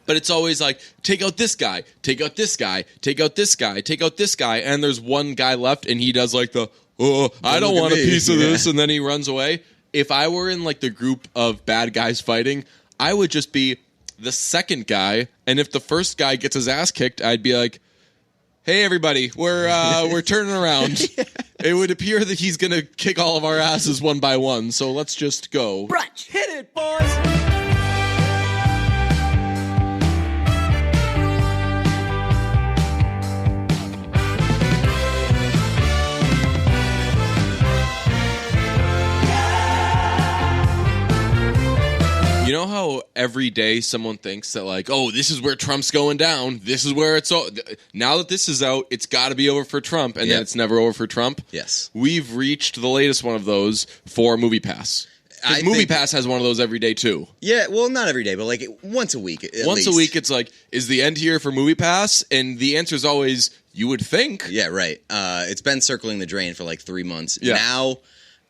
But it's always like, take out this guy, take out this guy, take out this guy, take out this guy, and there's one guy left, and he does like I don't want a piece of this, and then he runs away. If I were in like the group of bad guys fighting, I would just be the second guy, and if the first guy gets his ass kicked, I'd be like, hey everybody, we're turning around. Yeah. It would appear that he's gonna kick all of our asses one by one, so let's just go. Brunch, hit it, boys! You know how every day someone thinks that, like, oh, this is where Trump's going down. This is where it's all. Now that this is out, it's got to be over for Trump, and then it's never over for Trump. Yes. We've reached the latest one of those for MoviePass. MoviePass has one of those every day, too. Yeah, well, not every day, but, like, once a week, at Once least. a week, it's like, is the end here for MoviePass? And the answer is always, you would think. Yeah, right. It's been circling the drain for, like, 3 months. Yeah. Now,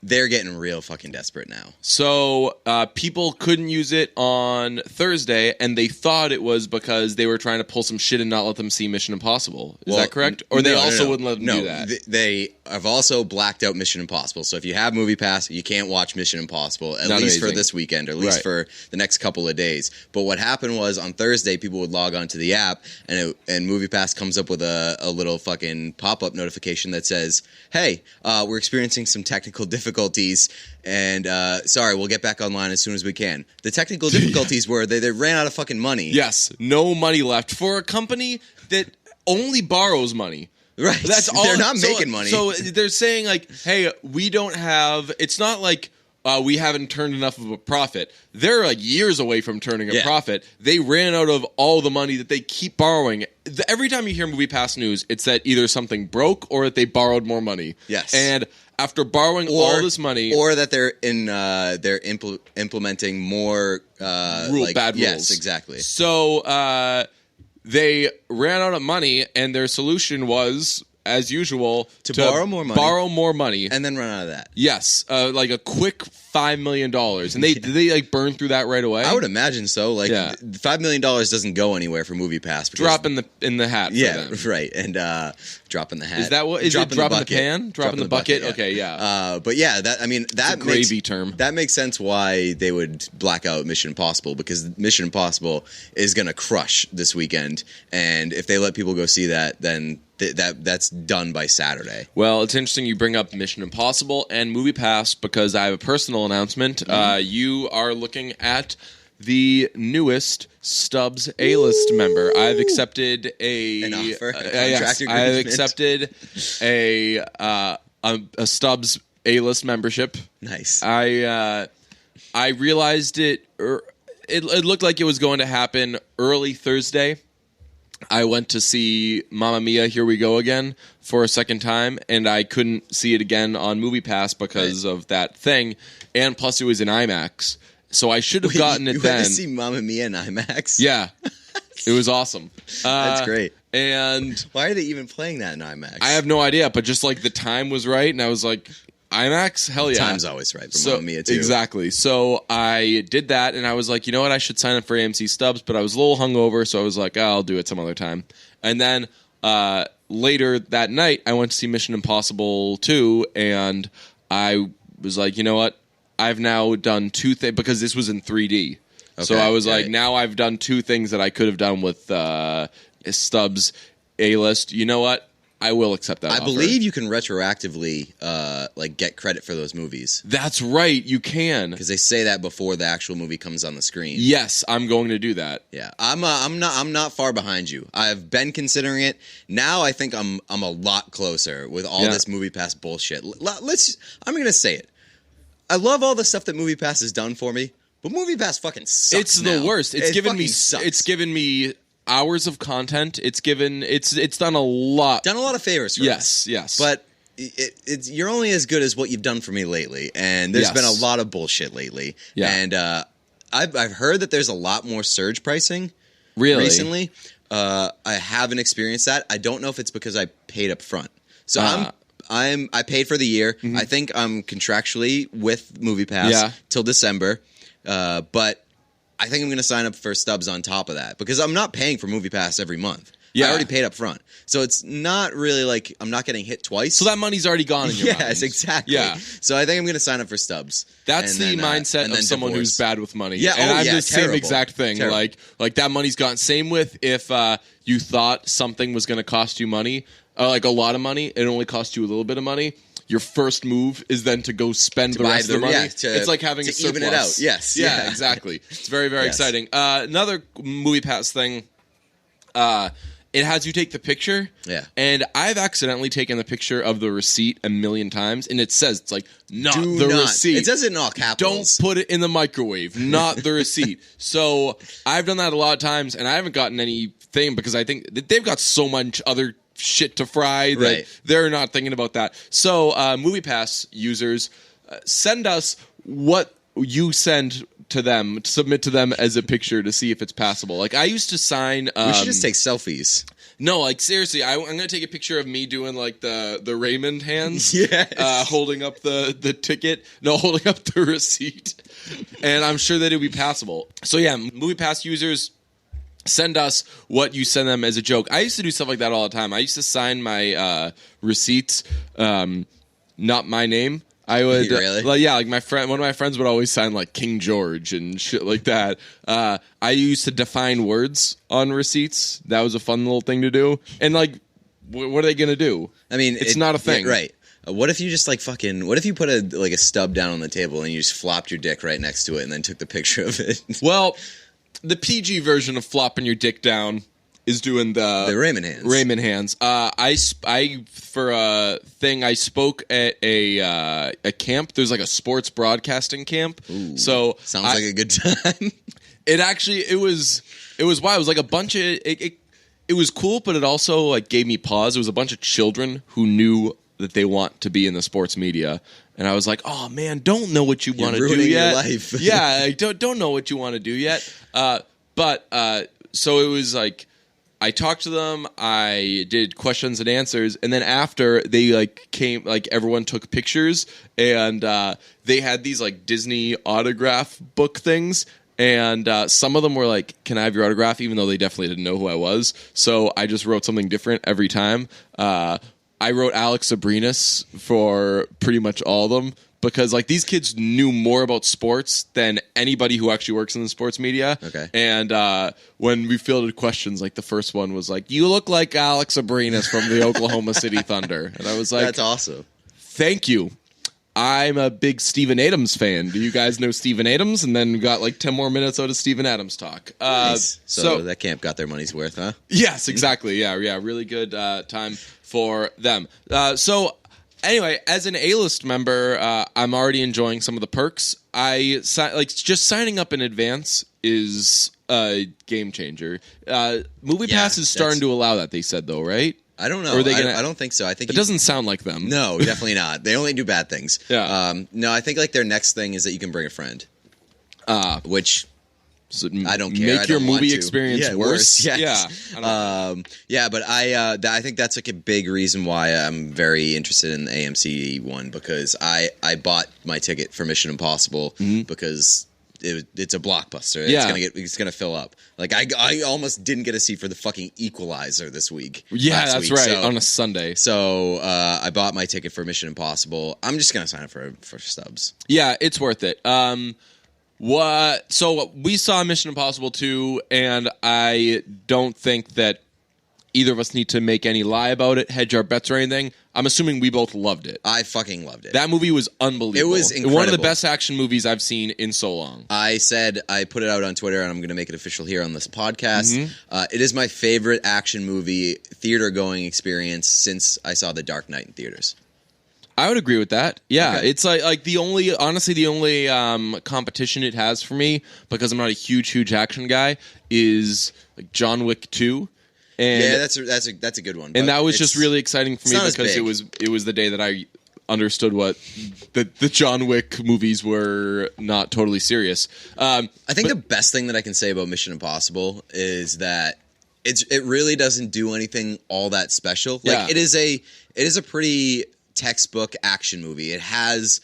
they're getting real fucking desperate now. So people couldn't use it on Thursday, and they thought it was because they were trying to pull some shit and not let them see Mission Impossible. Is that correct? Or they also wouldn't let them do that? They have also blacked out Mission Impossible. So if you have MoviePass, you can't watch Mission Impossible, at least for this weekend, or at least for the next couple of days. But what happened was on Thursday, people would log onto the app, and MoviePass comes up with a little fucking pop-up notification that says, hey, we're experiencing some technical difficulties, and sorry, we'll get back online as soon as we can. The technical difficulties were they ran out of fucking money. Yes, no money left for a company that only borrows money. Right. That's all. They're not making money. So they're saying like, hey, we don't have, it's not like we haven't turned enough of a profit. They're like years away from turning a profit. They ran out of all the money that they keep borrowing. Every time you hear MoviePass news, it's that either something broke or that they borrowed more money. Yes. And after borrowing all this money, or that they're implementing more bad rules. Yes, exactly. So they ran out of money, and their solution was, as usual, to borrow more money, and then run out of that. Yes, like a quick $5 million, and did they like burn through that right away? I would imagine so. Like $5 million doesn't go anywhere for MoviePass. Drop in the hat. Yeah, right, and drop in the hat. Is that what? Is it drop in the pan? Drop in the bucket? Yeah. Okay, yeah. But yeah, that makes gravy term. That makes sense why they would black out Mission Impossible, because Mission Impossible is going to crush this weekend, and if they let people go see that, then that's done by Saturday. Well, it's interesting you bring up Mission Impossible and MoviePass, because I have a personal announcement. You are looking at the newest Stubbs A-list member. I've accepted an offer. Yes, I've accepted a Stubbs A-list membership. Nice. I realized it looked like it was going to happen early Thursday. I went to see Mamma Mia, Here We Go Again for a second time, and I couldn't see it again on MoviePass because of that thing, and plus it was in IMAX. So I should have gotten it then. You went to see Mamma Mia in IMAX? Yeah. It was awesome. That's great. And why are they even playing that in IMAX? I have no idea, but just like the time was right, and I was like, IMAX? Hell yeah. Time's always right for Mamma Mia, too. Exactly. So I did that, and I was like, you know what? I should sign up for AMC Stubbs, but I was a little hungover, so I was like, I'll do it some other time. And then later that night, I went to see Mission Impossible 2, and I was like, you know what? I've now done two things, because this was in 3D. Okay, so I was like, now I've done two things that I could have done with Stubbs A-list. You know what? I will accept that offer. I believe you can retroactively get credit for those movies. That's right, you can, because they say that before the actual movie comes on the screen. Yes, I'm going to do that. Yeah, I'm not far behind you. I've been considering it. Now I think I'm a lot closer with all this MoviePass bullshit. I'm going to say it. I love all the stuff that MoviePass has done for me, but MoviePass fucking sucks. It's the worst. It's given me sucks. It's given me hours of content. It's done a lot. Done a lot of favors for us. Yes. But you're only as good as what you've done for me lately, and there's been a lot of bullshit lately. Yeah. And I've heard that there's a lot more surge pricing recently. I haven't experienced that. I don't know if it's because I paid up front. So I paid for the year. Mm-hmm. I think I'm contractually with MoviePass till December. But I think I'm going to sign up for stubs on top of that because I'm not paying for Movie Pass every month. Yeah. I already paid up front. So it's not really like I'm not getting hit twice. So that money's already gone in your mind. Yes, exactly. Yeah. So I think I'm going to sign up for stubs. That's the mindset of someone who's bad with money. Yeah, and I'm the terrible. Same exact thing. Terrible. Like that money's gone. Same with if you thought something was going to cost you money, like a lot of money, it only cost you a little bit of money. Your first move is then to go spend the rest of the money. Yeah, it's like having a surplus. Even it out. Yes. Yeah, exactly. It's very, very exciting. Another Movie Pass thing. It has you take the picture. Yeah. And I've accidentally taken the picture of the receipt a million times, and it says, it's like, not receipt. It says it in all capitals. Don't put it in the microwave, not the receipt. So I've done that a lot of times, and I haven't gotten anything because I think that they've got so much other shit to fry that they're not thinking about that. So MoviePass users, send us what you send to them, submit to them as a picture to see if it's passable. Like I used to sign. We should just take selfies. No, like seriously, I'm gonna take a picture of me doing like the Raymond hands, holding up the ticket, holding up the receipt, and I'm sure that it'll be passable. So yeah, MoviePass users, send us what you send them as a joke. I used to do stuff like that all the time. I used to sign my receipts, not my name. I would, really? Like my friend, one of my friends would always sign like King George and shit like that. I used to define words on receipts. That was a fun little thing to do. And like, what are they gonna do? I mean, it's not a thing, yeah, right? What if you just like what if you put a stub down on the table and you just flopped your dick right next to it and then took the picture of it? Well, the PG version of flopping your dick down is doing the Raymond hands. Raymond hands. I for a thing I spoke at a camp. There's like a sports broadcasting camp. Ooh, so sounds like a good time. It was wild. It was like a bunch of it was cool, but it also like gave me pause. It was a bunch of children who knew that they want to be in the sports media. And I was like, "Oh man, don't know what you want to do yet." Your life. Yeah, don't know what you want to do yet. So it was like I talked to them, I did questions and answers, and then after they like came, like everyone took pictures, and they had these like Disney autograph book things, and some of them were like, "Can I have your autograph?" Even though they definitely didn't know who I was. So I just wrote something different every time. I wrote Alex Abrinas for pretty much all of them. Because like these kids knew more about sports than anybody who actually works in the sports media. Okay. And when we fielded questions, like the first one was like, "You look like Alex Abrinas from the Oklahoma City Thunder." And I was like, "That's awesome. Thank you. I'm a big Steven Adams fan. Do you guys know Steven Adams?" And then we got like 10 more minutes out of Steven Adams talk. Nice. So that camp got their money's worth, huh? Yes, exactly. Yeah. Really good time for them. Anyway, as an A-list member, I'm already enjoying some of the perks. Just signing up in advance is a game changer. MoviePass is starting to allow that. They said though, right? I don't know. I don't think so. I think it doesn't sound like them. No, definitely not. They only do bad things. Yeah. No, I think like their next thing is that you can bring a friend. Which. So I don't care. Make your movie experience worse. Yes. Yeah. But I think that's like a big reason why I'm very interested in the AMC one because I bought my ticket for Mission Impossible because it's a blockbuster. Yeah. It's gonna fill up. Like I almost didn't get a seat for the fucking Equalizer this week. Yeah, that's right. So, on a Sunday. So I bought my ticket for Mission Impossible. I'm just gonna sign up for stubs. Yeah, it's worth it. So we saw Mission Impossible 2, and I don't think that either of us need to make any lie about it, hedge our bets or anything. I'm assuming we both loved it. I fucking loved it. That movie was unbelievable. It was incredible. One of the best action movies I've seen in so long. I put it out on Twitter, and I'm going to make it official here on this podcast. It is my favorite action movie theater-going experience since I saw The Dark Knight in theaters. I would agree with that. Yeah, okay. It's like the only competition it has for me, because I'm not a huge action guy, is like John Wick 2. And yeah, that's a good one. And that was just really exciting for me because it was the day that I understood what the John Wick movies were not totally serious. I think the best thing that I can say about Mission Impossible is that it really doesn't do anything all that special. Like it is a pretty textbook action movie. It has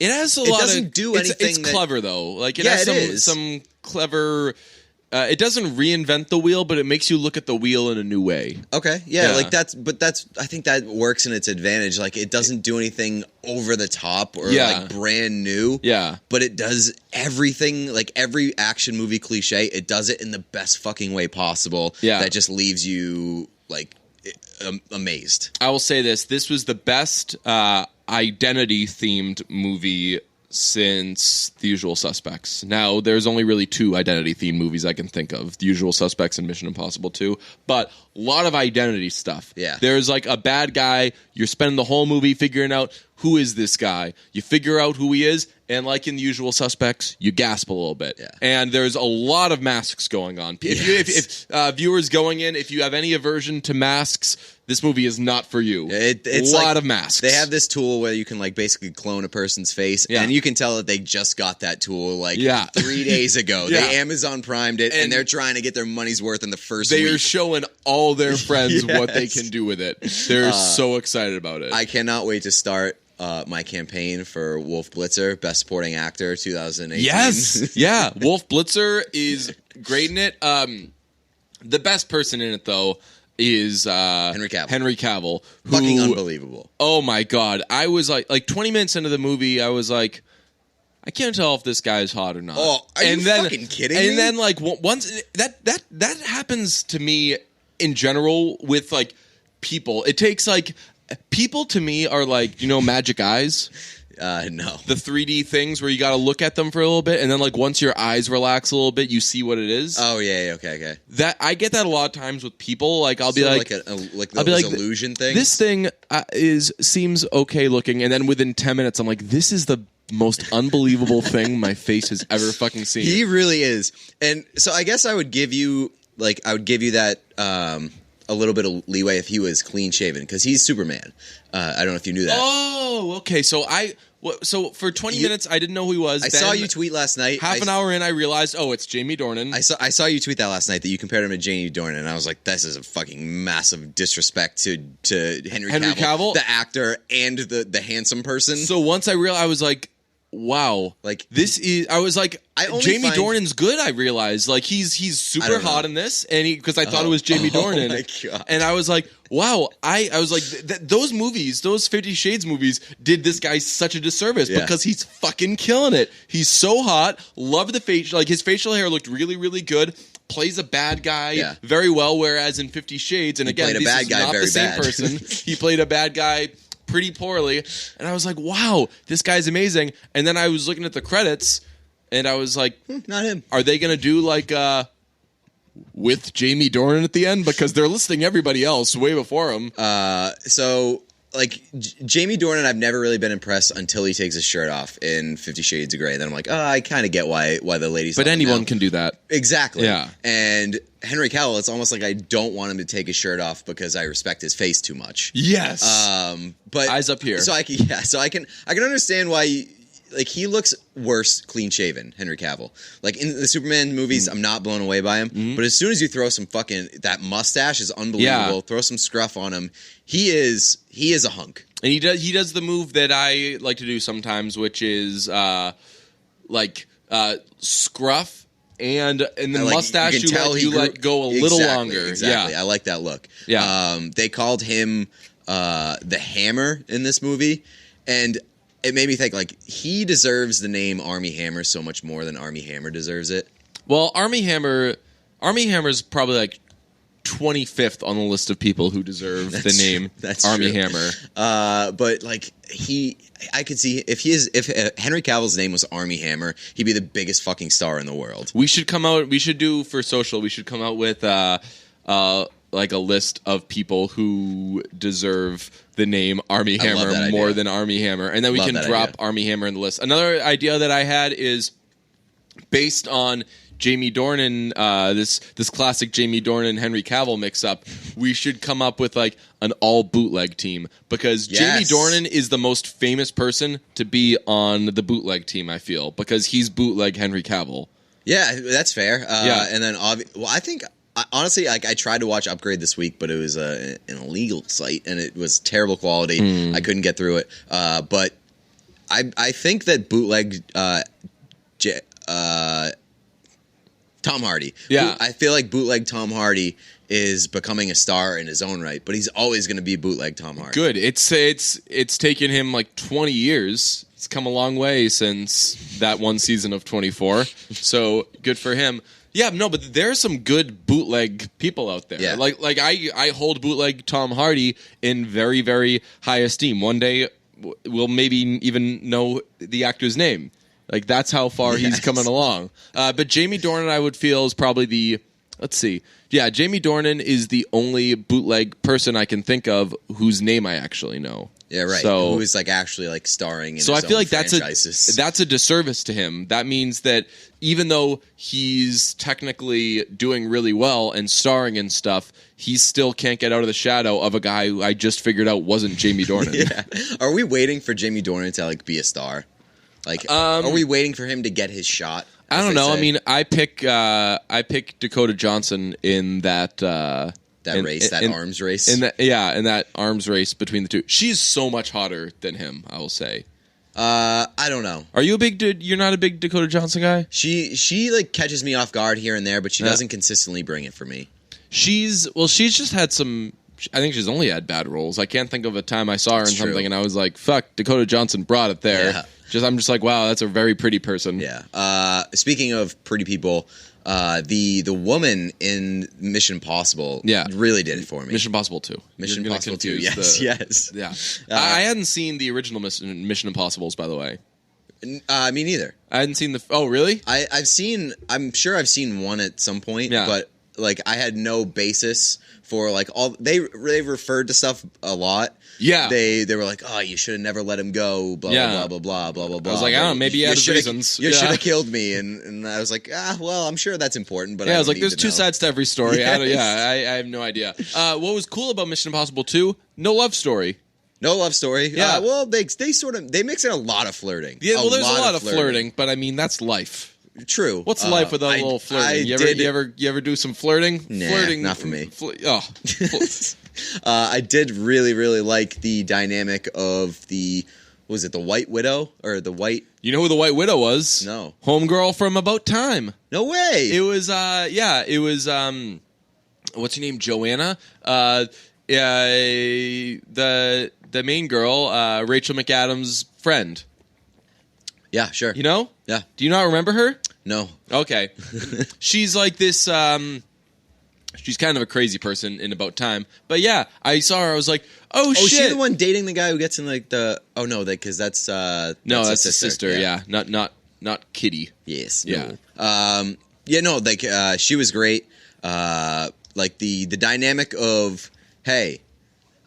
a lot. It doesn't do anything. It's clever though. Like it has some clever. It doesn't reinvent the wheel, but it makes you look at the wheel in a new way. Okay, yeah. Like that's I think that works in its advantage. Like it doesn't do anything over the top or like brand new. Yeah, but it does everything, like every action movie cliche. It does it in the best fucking way possible. Yeah, that just leaves you like amazed. I will say this: this was the best identity themed movie since The Usual Suspects. Now, there's only really 2 identity-themed movies I can think of, The Usual Suspects and Mission Impossible 2, but a lot of identity stuff. Yeah. There's like a bad guy, you're spending the whole movie figuring out, who is this guy? You figure out who he is, and like in The Usual Suspects, you gasp a little bit. Yeah. And there's a lot of masks going on. If viewers going in, if you have any aversion to masks, this movie is not for you. It's a lot of masks. They have this tool where you can like basically clone a person's face, and you can tell that they just got that tool like 3 days ago. They Amazon Primed it, and they're trying to get their money's worth in the first week. They are showing all their friends what they can do with it. They're so excited about it. I cannot wait to start my campaign for Wolf Blitzer, Best Supporting Actor 2018. Yes. Yeah. Wolf Blitzer is great in it. The best person in it, though, is Henry Cavill. Henry Cavill. Fucking unbelievable. Oh, my God. I was like 20 minutes into the movie, I was like, I can't tell if this guy is hot or not. Oh, are you fucking kidding me? And then, like, once that happens to me in general with, like, people. It takes, like, people to me are like, magic eyes? No. The 3D things where you got to look at them for a little bit, and then, like, once your eyes relax a little bit, you see what it is. Oh, yeah, okay. That I get that a lot of times with people. Like, I'll be like... I'll be like, illusion thing? This thing seems okay looking, and then within 10 minutes, I'm like, this is the most unbelievable thing my face has ever fucking seen. He really is. And so I guess I would give you that a little bit of leeway if he was clean shaven, because he's Superman. I don't know if you knew that. Oh, okay. So for 20 minutes, I didn't know who he was. I saw you tweet last night. Half an hour in, I realized, it's Jamie Dornan. I saw you tweet that last night, that you compared him to Jamie Dornan, and I was like, this is a fucking massive disrespect to Henry Cavill, the actor and the handsome person. So once I realized, I was like, wow, like this is. I was like, Jamie Dornan's good. I realized, like, he's super hot in this, and because I thought it was Jamie Dornan. Oh my God. And I was like, wow. I was like, those movies, those 50 Shades movies, did this guy such a disservice because he's fucking killing it. He's so hot. Love the face. Like, his facial hair looked really, really good. Plays a bad guy very well, whereas in 50 Shades, and again, this is not the same person. He played a bad guy pretty poorly, and I was like, wow, this guy's amazing. And then I was looking at the credits, and I was like, not him. Are they going to do like with Jamie Dornan at the end? Because they're listing everybody else way before him. So like Jamie Dornan, I've never really been impressed until he takes his shirt off in 50 Shades of Grey. Then I'm like, I kind of get why the ladies. But anyone can do that. Exactly. Yeah. And Henry Cavill, it's almost like I don't want him to take his shirt off because I respect his face too much. Yes. But eyes up here. So I can understand why. Like, he looks worse clean shaven, Henry Cavill. Like, in the Superman movies, I'm not blown away by him. Mm-hmm. But as soon as you throw some that mustache is unbelievable. Yeah. Throw some scruff on him. He is a hunk. And he does the move that I like to do sometimes, which is scruff and the mustache you let go a little longer. Exactly. Yeah. I like that look. Yeah. They called him the Hammer in this movie, and it made me think, like, he deserves the name Armie Hammer so much more than Armie Hammer deserves it. Well, Armie Hammer's probably like 25th on the list of people who deserve the name Armie Hammer. But like I could see if Henry Cavill's name was Armie Hammer, he'd be the biggest fucking star in the world. We should come out with like a list of people who deserve the name Armie Hammer more than Armie Hammer, and then we can drop Armie Hammer in the list. Another idea that I had is based on Jamie Dornan, this classic Jamie Dornan Henry Cavill mix up. We should come up with like an all bootleg team, because Jamie Dornan is the most famous person to be on the bootleg team, I feel, because he's bootleg Henry Cavill. Yeah, that's fair. And then I think. Honestly, like, I tried to watch Upgrade this week, but it was an illegal site, and it was terrible quality. I couldn't get through it. But I think that bootleg Tom Hardy. Yeah. I feel like bootleg Tom Hardy is becoming a star in his own right, but he's always going to be bootleg Tom Hardy. Good. It's taken him like 20 years. He's come a long way since that one season of 24. So good for him. Yeah, no, but there are some good bootleg people out there. Yeah. Like I hold bootleg Tom Hardy in very, very high esteem. One day we'll maybe even know the actor's name. Like, that's how far he's coming along. But Jamie Dornan, I would feel, is probably the... Let's see. Yeah, Jamie Dornan is the only bootleg person I can think of whose name I actually know. Yeah, right. So, who is like actually like starring in so his I feel own like franchises. that's a disservice to him. That means that even though he's technically doing really well and starring in stuff, he still can't get out of the shadow of a guy who I just figured out wasn't Jamie Dornan. Yeah. Are we waiting for Jamie Dornan to like be a star? Like, are we waiting for him to get his shot? I don't know. Say? I mean, I pick Dakota Johnson in that race, that arms race. In that arms race between the two. She's so much hotter than him, I will say. I don't know. Are you you're not a big Dakota Johnson guy? She like catches me off guard here and there, but she doesn't consistently bring it for me. She's just had some. I think she's only had bad roles. I can't think of a time I saw her in something and I was like, "Fuck, Dakota Johnson brought it there." Yeah. I'm just like, wow, that's a very pretty person. Yeah. Speaking of pretty people, the woman in Mission Impossible really did it for me. Mission Impossible 2. Mission Impossible 2, yes. Yeah. I hadn't seen the original Mission Impossibles, by the way. Me neither. I hadn't seen the... Oh, really? I'm sure I've seen one at some point, but like I had no basis for like all... They referred to stuff a lot. Yeah. They were like, oh, you should have never let him go, blah, blah, blah, blah, blah, blah, blah. I was like, I don't know, maybe he had his reasons. You should have killed me. And I was like, well, I'm sure that's important, but I was like, there's two sides to every story. Yes. I have no idea. What was cool about Mission Impossible 2? No love story. No love story. Yeah. Well, they mix in a lot lot Yeah, well, there's a lot of flirting, but I mean, that's life. True. What's life without a little flirting? You ever do some flirting? Nah, flirting, not for me. I did really, really like the dynamic of the White Widow or the White? You know who the White Widow was? No. Homegirl from About Time. No way. It was what's her name? Joanna. The main girl, Rachel McAdams' friend. Yeah, sure. You know? Yeah. Do you not remember her? No. Okay. She's like this, she's kind of a crazy person in About Time. But yeah, I saw her, I was like, oh shit. She's the one dating the guy who gets in like the, oh no, because that's no, that's his sister, yeah. Not Kitty. Yes. No. Yeah. She was great. Like the dynamic of, hey,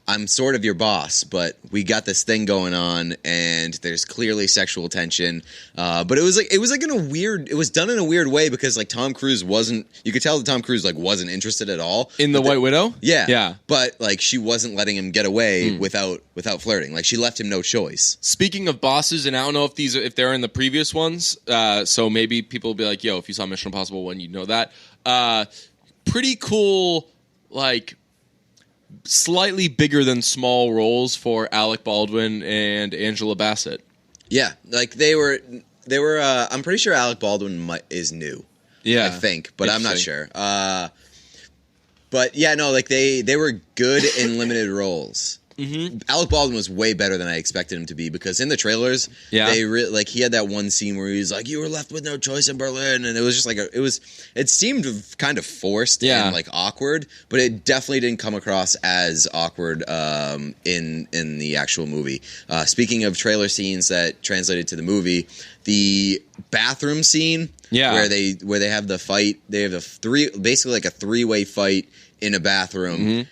I'm sort of your boss, but we got this thing going on, and there's clearly sexual tension. But it was done in a weird way because like Tom Cruise wasn't. You could tell that Tom Cruise like wasn't interested at all in the White Widow. Yeah. But like she wasn't letting him get away without flirting. Like she left him no choice. Speaking of bosses, and I don't know if they're in the previous ones, so maybe people will be like, "Yo, if you saw Mission Impossible 1, you know that." Pretty cool, like. Slightly bigger than small roles for Alec Baldwin and Angela Bassett. Yeah, like they were. I'm pretty sure Alec Baldwin is new. Yeah, I think, but I'm not sure. But yeah, no, like they were good in limited roles. Mm-hmm. Alec Baldwin was way better than I expected him to be because in the trailers, they he had that one scene where he was like, "You were left with no choice in Berlin," and it was just like it seemed kind of forced and like awkward, but it definitely didn't come across as awkward in the actual movie. Speaking of trailer scenes that translated to the movie, the bathroom scene, where they have the fight, they have basically like a 3-way fight in a bathroom. Mm-hmm.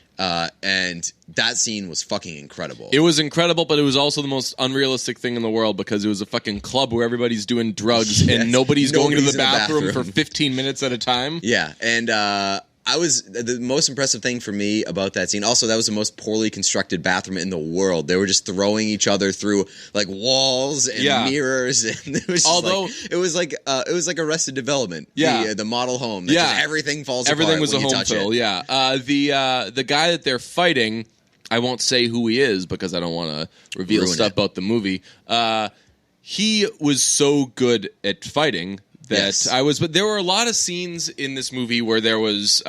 And that scene was fucking incredible. It was incredible, but it was also the most unrealistic thing in the world because it was a fucking club where everybody's doing drugs and nobody's going to the bathroom for 15 minutes at a time. Yeah, and the most impressive thing for me about that scene. Also, that was the most poorly constructed bathroom in the world. They were just throwing each other through like walls and mirrors, and it was it was like Arrested Development. The model home. Everything falls apart. Everything was a home fill. Yeah, the guy that they're fighting, I won't say who he is because I don't want to reveal stuff about the movie. He was so good at fighting But there were a lot of scenes in this movie where there was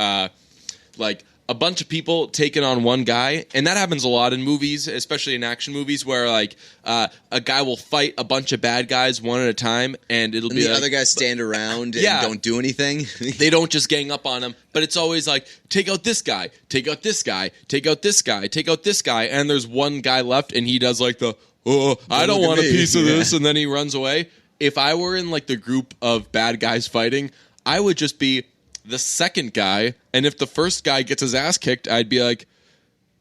like a bunch of people taking on one guy, and that happens a lot in movies, especially in action movies, where like a guy will fight a bunch of bad guys one at a time, and it'll be the like, other guys stand around and don't do anything. They don't just gang up on him, but it's always like, take out this guy, take out this guy, take out this guy, take out this guy, and there's one guy left, and he does like the, I don't want a piece of this, and then he runs away. If I were in like the group of bad guys fighting, I would just be the second guy, and if the first guy gets his ass kicked, I'd be like,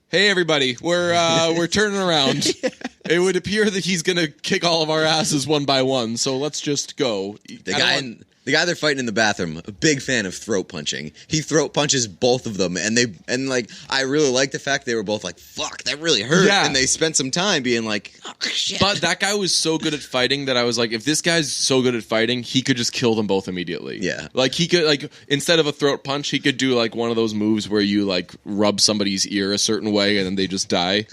"Hey, everybody, we're turning around. It would appear that he's gonna kick all of our asses one by one, so let's just go." The guy they're fighting in the bathroom, a big fan of throat punching. He throat punches both of them, and I really like the fact they were both like, "Fuck, that really hurt," and they spent some time being like, "Oh shit." But that guy was so good at fighting that I was like, if this guy's so good at fighting, he could just kill them both immediately. Yeah, like he could, like, instead of a throat punch, he could do like one of those moves where you like rub somebody's ear a certain way and then they just die.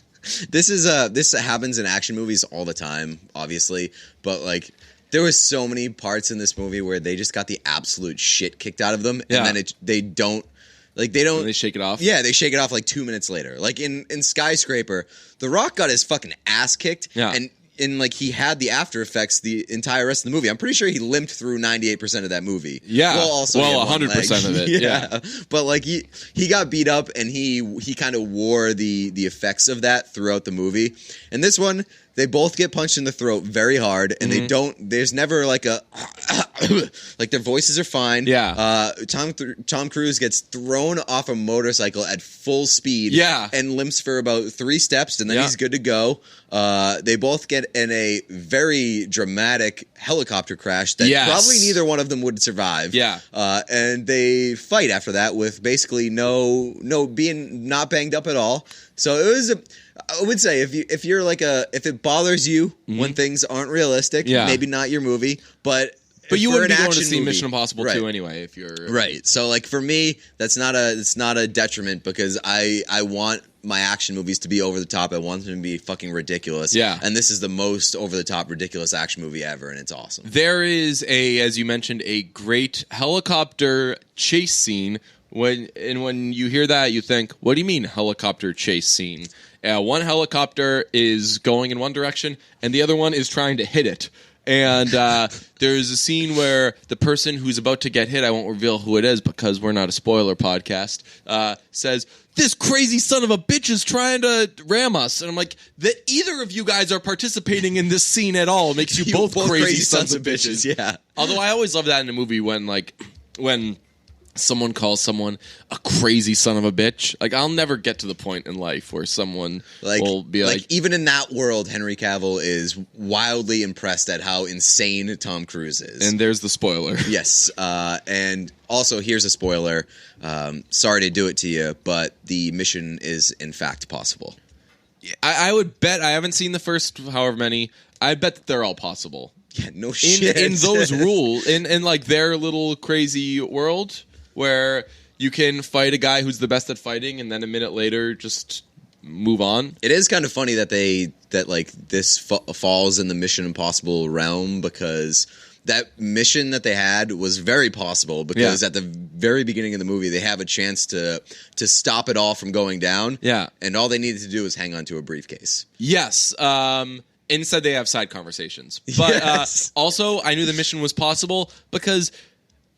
This happens in action movies all the time, obviously, but like, there was so many parts in this movie where they just got the absolute shit kicked out of them, and then they don't. And they shake it off. Yeah, they shake it off like 2 minutes later. Like in Skyscraper, The Rock got his fucking ass kicked, and like he had the after effects the entire rest of the movie. I'm pretty sure he limped through 98% of that movie. Yeah, well, 100% of it. Yeah, but like he got beat up, and he kind of wore the effects of that throughout the movie. And this one, they both get punched in the throat very hard, and they don't. There's never like a like their voices are fine. Yeah. Tom Cruise gets thrown off a motorcycle at full speed. Yeah. And limps for about 3 steps, and then he's good to go. They both get in a very dramatic helicopter crash that probably neither one of them would survive. Yeah. And they fight after that with basically no being not banged up at all. So it was I would say if you're like if it bothers you when things aren't realistic, maybe not your movie, but you wouldn't be going to see Mission Impossible 2 anyway if you're right. So like for me, it's not a detriment because I want my action movies to be over the top. I want them to be fucking ridiculous. Yeah. And this is the most over the top ridiculous action movie ever, and it's awesome. There is as you mentioned, a great helicopter chase scene. When you hear that, you think, what do you mean helicopter chase scene? One helicopter is going in one direction, and the other one is trying to hit it. And there's a scene where the person who's about to get hit, I won't reveal who it is because we're not a spoiler podcast, says, "This crazy son of a bitch is trying to ram us." And I'm like, that either of you guys are participating in this scene at all makes you both crazy sons of bitches. Yeah. Although I always love that in a movie when someone calls someone a crazy son of a bitch. Like, I'll never get to the point in life where someone will be like... even in that world, Henry Cavill is wildly impressed at how insane Tom Cruise is. And there's the spoiler. Yes. And also, here's a spoiler. Sorry to do it to you, but the mission is, in fact, possible. I would bet... I haven't seen the first however many. I bet that they're all possible. Yeah, no shit. In those rules, in like their little crazy world... where you can fight a guy who's the best at fighting and then a minute later just move on. It is kind of funny that this falls in the Mission Impossible realm because that mission that they had was very possible because at the very beginning of the movie they have a chance to stop it all from going down. Yeah. And all they needed to do was hang on to a briefcase. Yes. Instead they have side conversations. But also I knew the mission was possible because...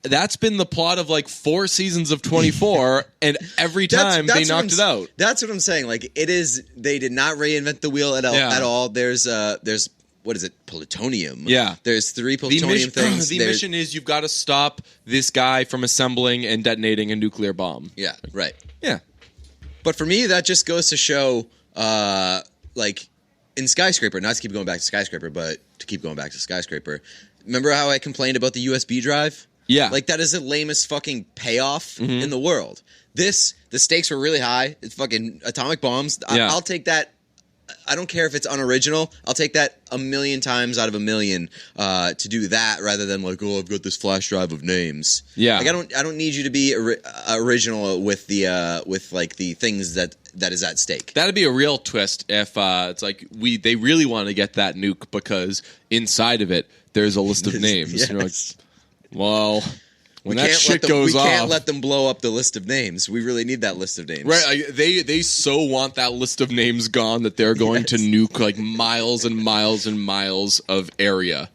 that's been the plot of like 4 seasons of 24, and every time they knocked it out. That's what I'm saying. Like it is, they did not reinvent the wheel at all. There's what is it? Plutonium. Yeah. There's 3 plutonium things. The mission is you've got to stop this guy from assembling and detonating a nuclear bomb. Yeah. Right. Yeah. But for me, that just goes to show, like in Skyscraper. Not to keep going back to Skyscraper, but to keep going back to Skyscraper. Remember how I complained about the USB drive? Yeah. Like, that is the lamest fucking payoff in the world. The stakes were really high. It's fucking atomic bombs. I'll take that. I don't care if it's unoriginal. I'll take that 1,000,000 times out of 1,000,000 to do that rather than like, oh, I've got this flash drive of names. Yeah. Like, I don't need you to be original with the things that is at stake. That'd be a real twist if it's like they really want to get that nuke because inside of it there's a list of names. Yes. You're like, Well, when that shit goes off, we can't let them blow up the list of names. We really need that list of names. Right? They so want that list of names gone that they're going to nuke like miles and miles and miles of area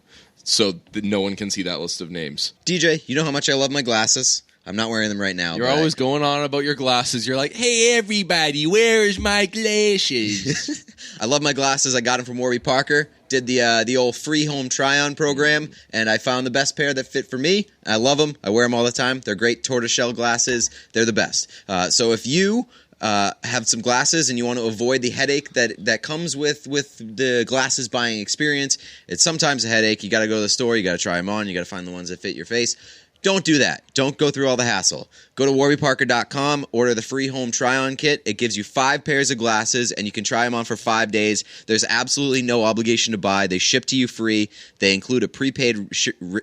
so that no one can see that list of names. DJ, you know how much I love my glasses. I'm not wearing them right now. You're always going on about your glasses. You're like, hey, everybody, where's my glasses? I love my glasses. I got them from Warby Parker. Did the old free home try-on program, and I found the best pair that fit for me. I love them. I wear them all the time. They're great tortoiseshell glasses. They're the best. So if you have some glasses and you want to avoid the headache that comes with the glasses buying experience, it's sometimes a headache. You got to go to the store. You got to try them on. You got to find the ones that fit your face. Don't do that. Don't go through all the hassle. Go to warbyparker.com, order the free home try-on kit. It gives you 5 pairs of glasses, and you can try them on for 5 days. There's absolutely no obligation to buy. They ship to you free. They include a prepaid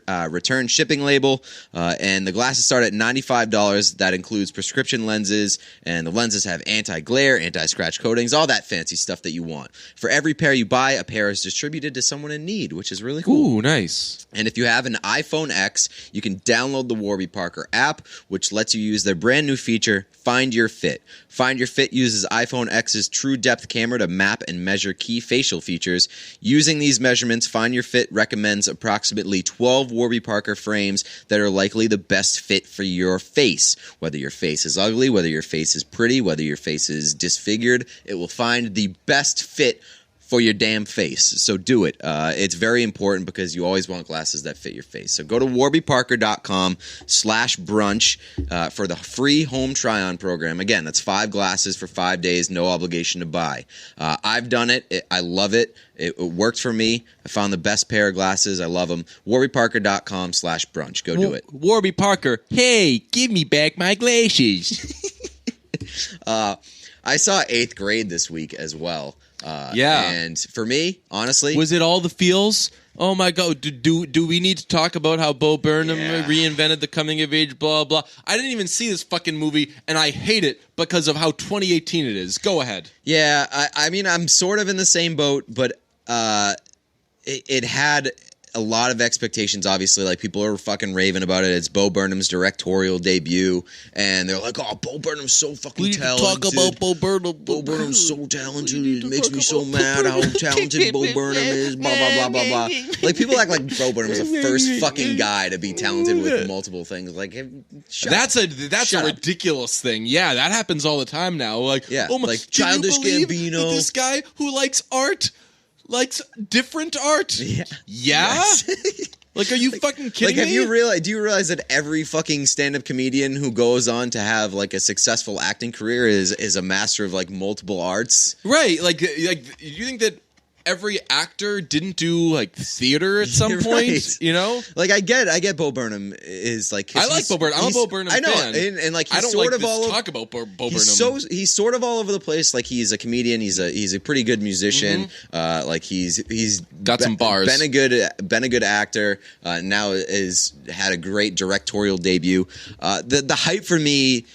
return shipping label, and the glasses start at $95. That includes prescription lenses, and the lenses have anti-glare, anti-scratch coatings, all that fancy stuff that you want. For every pair you buy, a pair is distributed to someone in need, which is really cool. Ooh, nice. And if you have an iPhone X, you can download the Warby Parker app, which lets you use their brand new feature, Find Your Fit. Find Your Fit uses iPhone X's true depth camera to map and measure key facial features. Using these measurements, Find Your Fit recommends approximately 12 Warby Parker frames that are likely the best fit for your face. Whether your face is ugly, whether your face is pretty, whether your face is disfigured, it will find the best fit for your damn face. So do it. It's very important because you always want glasses that fit your face. So go to warbyparker.com/brunch for the free home try-on program. Again, that's 5 glasses for 5 days, no obligation to buy. I've done it. I love it. It worked for me. I found the best pair of glasses. I love them. warbyparker.com/brunch. Go do it. Warby Parker, hey, give me back my glasses. I saw 8th Grade this week as well. And for me, honestly, was it all the feels? Oh my God! Do we need to talk about how Bo Burnham reinvented the coming of age? Blah blah. I didn't even see this fucking movie, and I hate it because of how 2018 it is. Go ahead. Yeah, I mean, I'm sort of in the same boat, but it had a lot of expectations, obviously. Like, people are fucking raving about it. It's Bo Burnham's directorial debut, and they're like, oh, Bo Burnham's so fucking talented. Talk about Bo Burnham. Bo Burnham's so talented. It makes me so mad how talented Bo Burnham is, blah, blah, blah, blah, blah. Like, people act like Bo Burnham's the first fucking guy to be talented with multiple things. Like, that's a ridiculous thing. Yeah, that happens all the time now. Like, oh my, like Childish Gambino. This guy who likes art likes different art. Yeah. Yes. Like, are you fucking kidding me? Do you realize that every fucking stand-up comedian who goes on to have like a successful acting career is a master of like multiple arts? Right. Like you think that every actor didn't do like theater at some point, right. You know? Like, I get Bo Burnham is like, I like Bo Burnham. I'm a Bo Burnham fan. I know, and like, he's I don't sort like of all talk about Bo Burnham. He's sort of all over the place. Like, he's a comedian. He's a pretty good musician. Mm-hmm. Like, he's got some bars. Been a good actor. Now had a great directorial debut. The hype for me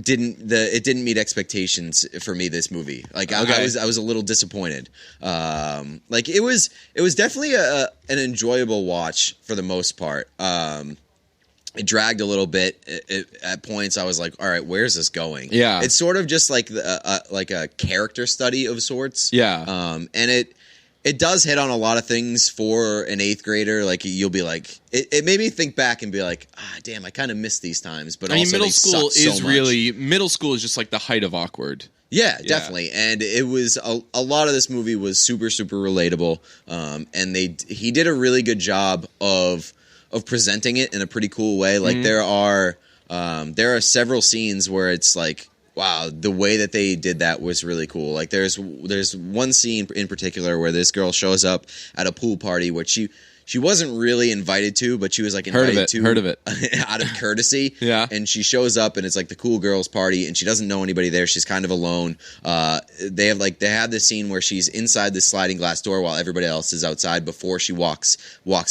didn't meet expectations for me, this movie. Like, okay. I was a little disappointed. Like, it was definitely an enjoyable watch for the most part. It dragged a little bit at points. I was like, all right, where's this going? Yeah, it's sort of just like a character study of sorts. Yeah, and it does hit on a lot of things for an 8th grader. Like, you'll be like, it made me think back and be like, damn, I kind of miss these times. But I mean, middle school is just like the height of awkward. Yeah, definitely. And it was a lot of this movie was super, super relatable. And he did a really good job of presenting it in a pretty cool way. Like, there are several scenes where it's like, wow, the way that they did that was really cool. Like, there's one scene in particular where this girl shows up at a pool party, which she wasn't really invited to, but she was like invited heard of it out of courtesy. Yeah. And she shows up, and it's like the cool girls party, and she doesn't know anybody there. She's kind of alone. They have this scene where she's inside this sliding glass door while everybody else is outside before she walks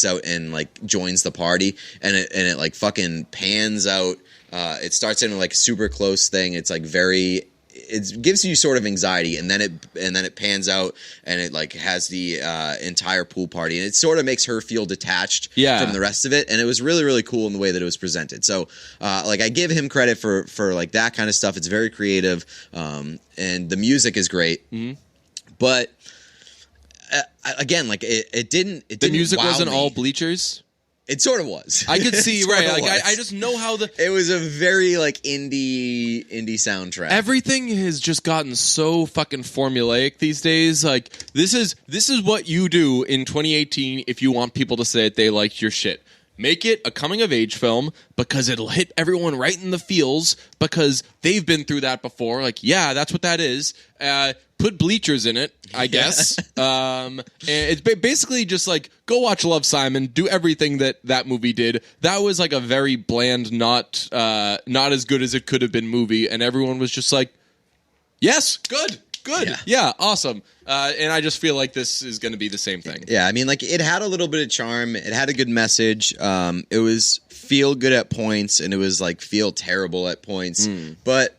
out and like joins the party, and it like fucking pans out. It starts in like a super close thing. It's like very it gives you sort of anxiety, and then it pans out and it like has the entire pool party, and it sort of makes her feel detached from the rest of it, and it was really, really cool in the way that it was presented. So like I give him credit for like that kind of stuff. It's very creative, and the music is great, but again, like it didn't the music wasn't me. all Bleachers. It sort of was. I could see, right. Like I just know how it was a very like indie soundtrack. Everything has just gotten so fucking formulaic these days. Like this is what you do in 2018 if you want people to say that they liked your shit. Make it a coming-of-age film because it'll hit everyone right in the feels because they've been through that before. Like, yeah, that's what that is. Put Bleachers in it, I guess. And it's basically just like, go watch Love, Simon. Do everything that movie did. That was like a very bland, not as good as it could have been movie. And everyone was just like, yes, good. Yeah, awesome. And I just feel like this is going to be the same thing. Yeah, I mean, like, it had a little bit of charm. It had a good message. It was feel good at points, and it was, like, feel terrible at points. But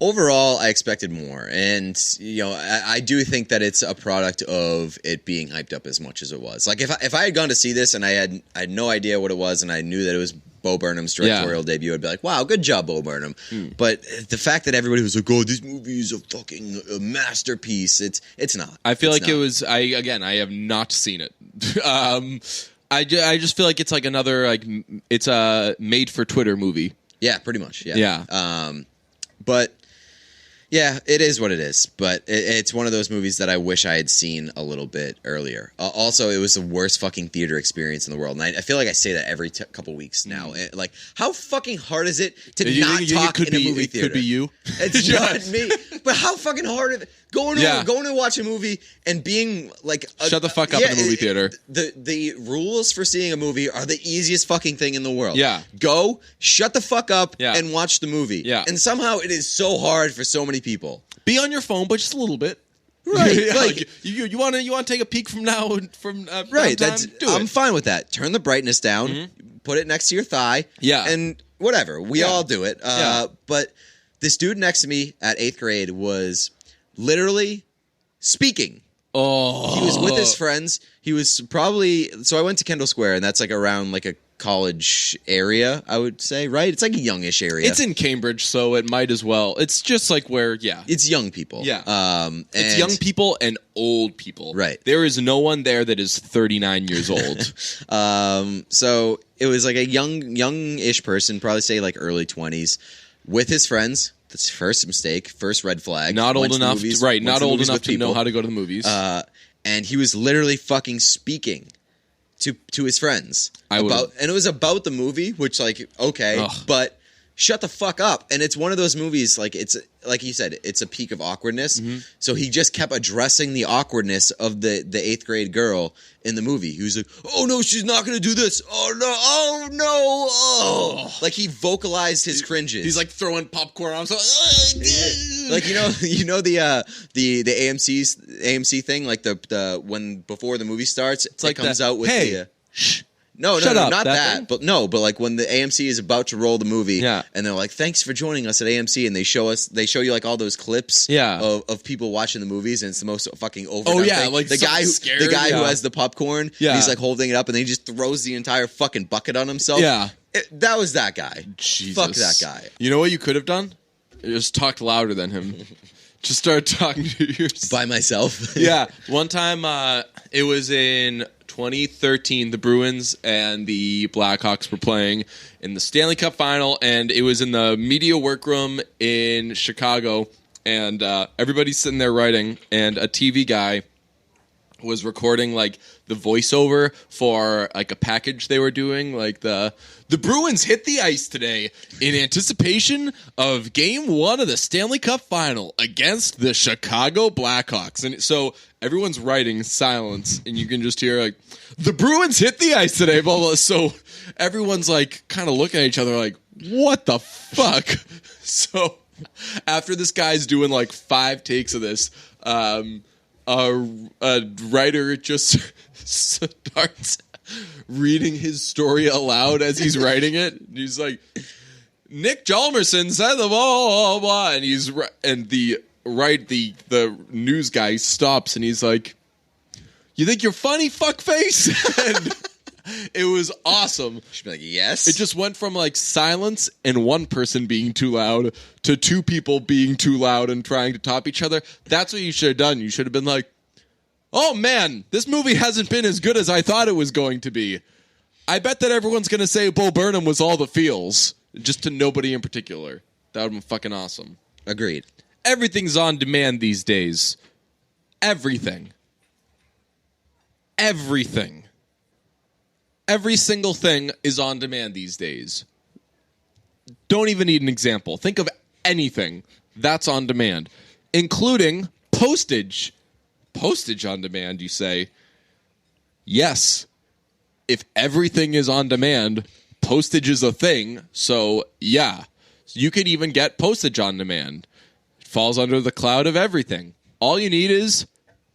overall, I expected more. And, you know, I do think that it's a product of it being hyped up as much as it was. Like, if I had gone to see this and I had no idea what it was, and I knew that it was Bo Burnham's directorial debut, I'd be like, wow, good job, Bo Burnham. But the fact that everybody was like, oh, this movie is a fucking masterpiece, it's not. I feel like it was, I have not seen it. I just feel like it's like another, like, it's a made for Twitter movie. Yeah, pretty much, yeah. But yeah, it is what it is, but it's one of those movies that I wish I had seen a little bit earlier. Also, it was the worst fucking theater experience in the world, and I feel like I say that every couple weeks now. Like, how fucking hard is it to not talk in a movie theater? It could be you. It's not me. But how fucking hard is it? Going to watch a movie and being like... Shut the fuck up in a movie theater. The rules for seeing a movie are the easiest fucking thing in the world. Yeah. Go, shut the fuck up, and watch the movie. Yeah. And somehow it is so hard for so many people. Be on your phone, but just a little bit. Right. Like you want to take a peek from now from right. Downtime? I'm fine with that. Turn the brightness down, put it next to your thigh, and whatever. We all do it. But this dude next to me at 8th grade was literally speaking. Oh. He was with his friends. He was probably... So I went to Kendall Square, and that's like around like a college area, I would say, right? It's like a youngish area. It's in Cambridge, so it might as well. It's just like where, it's young people. Yeah. It's young people and old people. Right. There is no one there that is 39 years old. So it was like a young-ish person, probably say like early 20s, with his friends. That's first mistake, first red flag. Not old enough, not old enough to know how to go to the movies. And he was literally fucking speaking to his friends and it was about the movie, which like, okay, but shut the fuck up. And it's one of those movies, like, it's like you said, it's a peak of awkwardness. So he just kept addressing the awkwardness of the 8th grade girl in the movie. He was like, oh no, she's not gonna do this. Oh no, like he vocalized his cringes. He's like throwing popcorn on himself. Like, you know the AMC thing, like the when before the movie starts, it's like comes out with shh. No, Shut up, not that that. But like when the AMC is about to roll the movie, and they're like, "Thanks for joining us at AMC," and they show you like all those clips, of people watching the movies, and it's the most fucking overdone thing. Like the guy who has the popcorn, he's like holding it up, and then he just throws the entire fucking bucket on himself. That was that guy. Jesus. Fuck that guy. You know what you could have done? Just talked louder than him. Just start talking to yourself. By myself. One time, it was in 2013, the Bruins and the Blackhawks were playing in the Stanley Cup final, and it was in the media workroom in Chicago, and everybody's sitting there writing, and a TV guy was recording like the voiceover for like a package they were doing, like the Bruins hit the ice today in anticipation of Game 1 of the Stanley Cup Final against the Chicago Blackhawks. And so everyone's writing silence, and you can just hear like, the Bruins hit the ice today, blah, blah. So everyone's like kind of looking at each other like, what the fuck? So after this guy's doing like 5 takes of this, a writer just starts reading his story aloud as he's writing it. He's like, Nick Jalmerson said the blah, blah, blah, and the news guy stops and he's like, "You think you're funny, fuckface?" And it was awesome. She'd be like, "Yes." It just went from like silence and one person being too loud to two people being too loud and trying to top each other. That's what you should have done. You should have been like, "Oh man, this movie hasn't been as good as I thought it was going to be. I bet that everyone's going to say Bo Burnham was all the feels." Just to nobody in particular. That would have been fucking awesome. Agreed. Everything's on demand these days. Everything. Everything. Every single thing is on demand these days. Don't even need an example. Think of anything that's on demand, including postage. Postage on demand, you say? Yes. If everything is on demand, postage is a thing, so yeah. You could even get postage on demand. It falls under the cloud of everything. All you need is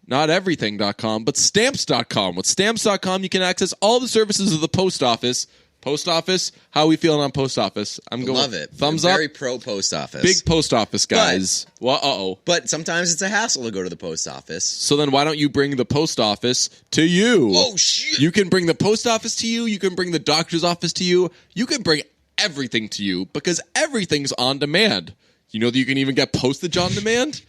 not everything.com, but stamps.com. With stamps.com, you can access all the services of the post office. Post office, how are we feeling on post office? I'm going love it. Thumbs I'm up. Very pro post office. Big post office guys. But sometimes it's a hassle to go to the post office. So then why don't you bring the post office to you? Oh shit. You can bring the post office to you, you can bring the doctor's office to you, you can bring everything to you because everything's on demand. You know that you can even get postage on demand?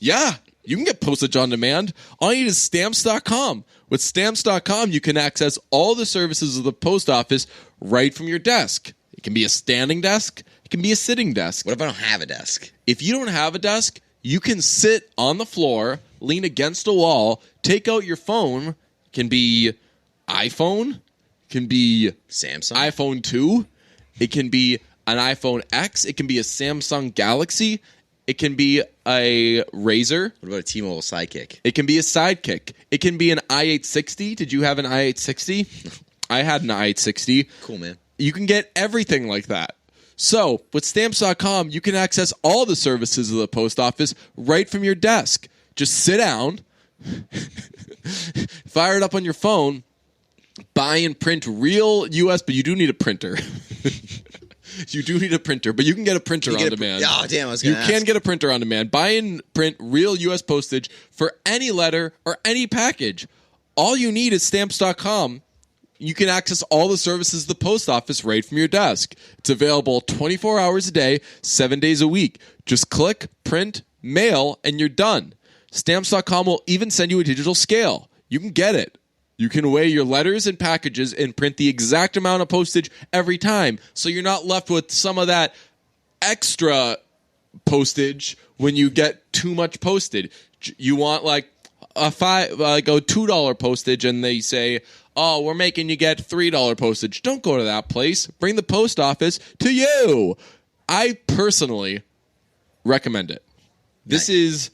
Yeah, you can get postage on demand. All you need is stamps.com. With stamps.com, you can access all the services of the post office right from your desk. It can be a standing desk. It can be a sitting desk. What if I don't have a desk? If you don't have a desk, you can sit on the floor, lean against a wall, take out your phone. It can be iPhone. It can be Samsung. iPhone 2. It can be an iPhone X. It can be a Samsung Galaxy. It can be a Razr. What about a T-Mobile Sidekick? It can be a Sidekick. It can be an i860. Did you have an i860? I had an i860. Cool, man. You can get everything like that. So, with Stamps.com, you can access all the services of the post office right from your desk. Just sit down, fire it up on your phone, buy and print real US, but you do need a printer. You do need a printer, but you can get a printer on demand. Oh, damn, I was going to ask. You can get a printer on demand. Buy and print real U.S. postage for any letter or any package. All you need is Stamps.com. You can access all the services of the post office right from your desk. It's available 24 hours a day, 7 days a week. Just click, print, mail, and you're done. Stamps.com will even send you a digital scale. You can get it. You can weigh your letters and packages and print the exact amount of postage every time, so you're not left with some of that extra postage when you get too much postage. You want like a $2 postage, and they say, "Oh, we're making you get $3 postage." Don't go to that place. Bring the post office to you. I personally recommend it. This is.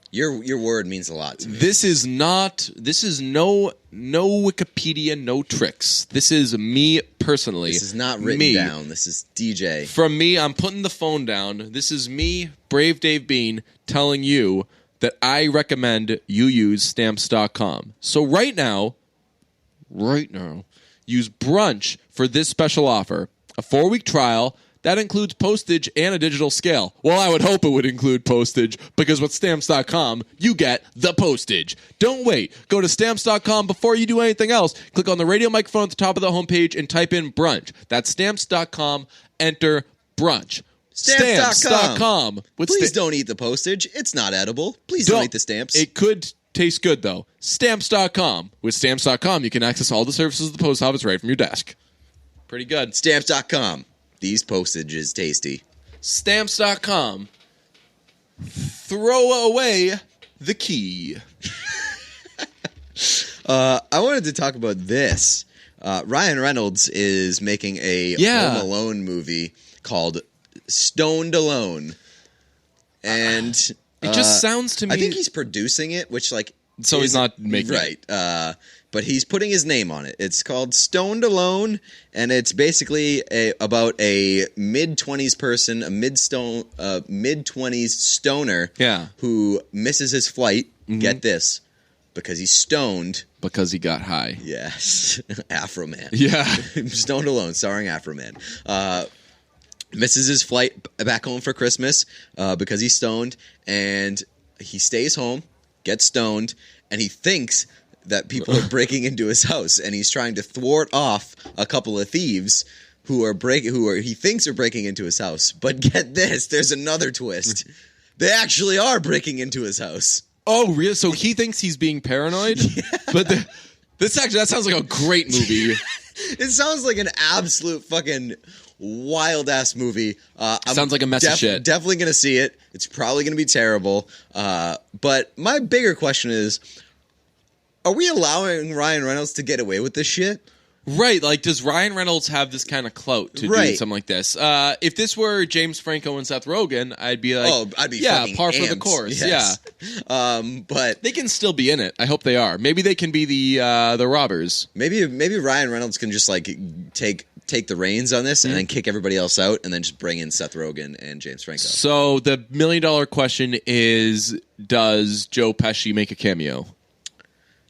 Your word means a lot to me. This is no Wikipedia, no tricks. This is me personally. This is not written down. This is DJ. From me, I'm putting the phone down. This is me, Brave Dave Bean, telling you that I recommend you use Stamps.com. So right now, use Brunch for this special offer. A 4-week trial. That includes postage and a digital scale. Well, I would hope it would include postage, because with Stamps.com, you get the postage. Don't wait. Go to Stamps.com before you do anything else. Click on the radio microphone at the top of the homepage and type in Brunch. That's Stamps.com. Enter Brunch. Stamps.com. Please don't eat the postage. It's not edible. Please don't eat the stamps. It could taste good, though. Stamps.com. With Stamps.com, you can access all the services of the post office right from your desk. Pretty good. Stamps.com. These postage is tasty. Stamps.com. Throw away the key. I wanted to talk about this. Ryan Reynolds is making a Home Alone movie called Stoned Alone. And it just sounds to me... I think he's producing it, which So he's not making it. Right. But he's putting his name on it. It's called Stoned Alone, and it's basically about a mid-20s person, a mid-20s stoner who misses his flight. Mm-hmm. Get this. Because he's stoned. Because he got high. Yes. Afro Man. Yeah. Stoned Alone, starring Afro Man. misses his flight back home for Christmas because he's stoned, and he stays home, gets stoned, and he thinks that people are breaking into his house, and he's trying to thwart off a couple of thieves who he thinks are breaking into his house. But get this, there's another twist. They actually are breaking into his house. Oh, really? So he thinks he's being paranoid? Yeah. But that sounds like a great movie. It sounds like an absolute fucking wild-ass movie. Sounds like a mess of shit. Definitely going to see it. It's probably going to be terrible. But my bigger question is, are we allowing Ryan Reynolds to get away with this shit? Right, like, does Ryan Reynolds have this kind of clout to do something like this? If this were James Franco and Seth Rogen, I'd be like, I'd be par amped. for the course. Yes. Yeah, but they can still be in it. I hope they are. Maybe they can be the robbers. Maybe Ryan Reynolds can just like take the reins on this and then kick everybody else out, and then just bring in Seth Rogen and James Franco. So the $1 million question is: does Joe Pesci make a cameo?